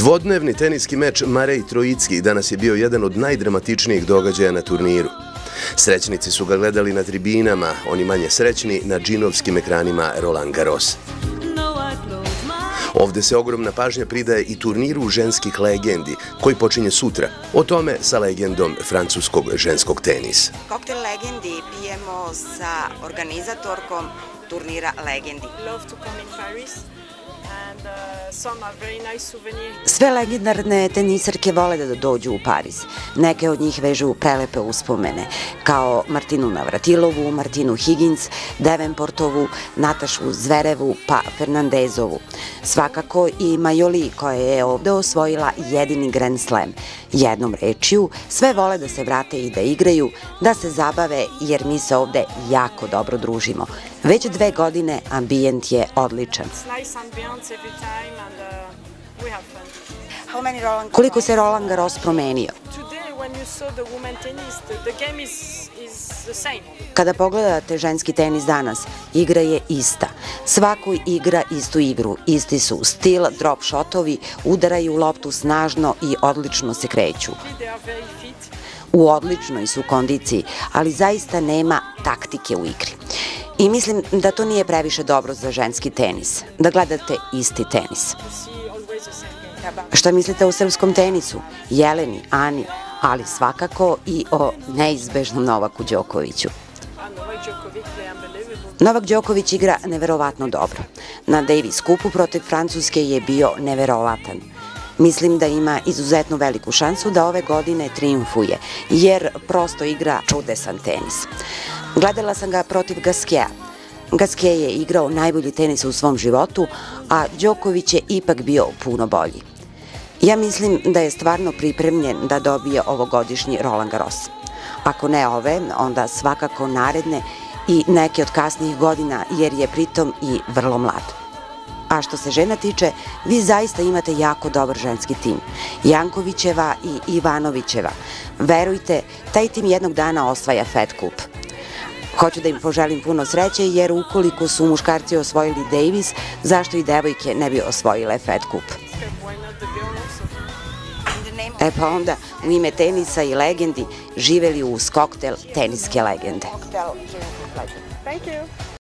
Dvodnevni teniski meč Marej Trojicki danas je bio jedan od najdramatičnijih događaja na turniru. Srećnici su ga gledali na tribinama, oni manje srećni na džinovskim ekranima Roland Garros. Ovde se ogromna pažnja pridaje i turniru ženskih legendi, koji počinje sutra. O tome sa legendom francuskog ženskog tenisa. Koktel legendi pijemo sa organizatorkom turnira legendi. Sve legendarne tenisarke vole da dođu u Pariz. Neke od njih vežu prelepe uspomene, kao Martinu Navratilovu, Martinu Higgins, Davenportovu, Natašu Zverevu pa Fernandezovu. Svakako i Majoli, koja je ovde osvojila jedini Grand Slam. Jednom rečju, sve vole da se vrate i da igraju, da se zabave, jer mi se ovde jako dobro družimo. Već 2 godine ambijent je odličan. Koliko se Roland Garros promenio? Kada pogledate ženski tenis danas, igra je ista. Svako igra istu igru, isti su stil, drop shotovi, udaraju loptu snažno i odlično se kreću. U odličnoj su kondiciji, ali zaista nema taktike u igri. I mislim da to nije previše dobro za ženski tenis, da gledate isti tenis. Šta mislite o srpskom tenisu? Jeleni, Ani, ali svakako i o neizbežnom Novaku Đokoviću. Novak Đoković igra neverovatno dobro. Na Davis Cupu protiv Francuske je bio neverovatan. Mislim da ima izuzetno veliku šansu da ove godine triumfuje, jer prosto igra čudesan tenis. Gledala sam ga protiv Gaskea. Gasquet je igrao najbolji tenis u svom životu, a Đoković je ipak bio puno bolji. Ja mislim da je stvarno pripremljen da dobije ovogodišnji Roland Garros. Ako ne ove, onda svakako naredne i neke od kasnijih godina, jer je pritom i vrlo mlad. A što se žena tiče, vi zaista imate jako dobar ženski tim. Jankovićeva i Ivanovićeva. Verujte, taj tim jednog dana osvaja Fed Cup. Hoću da im poželim puno sreće, jer ukoliko su muškarci osvojili Davis, zašto i devojke ne bi osvojile Fed Cup? E pa onda, u ime tenisa i legendi, živeli uz koktel teniske legende.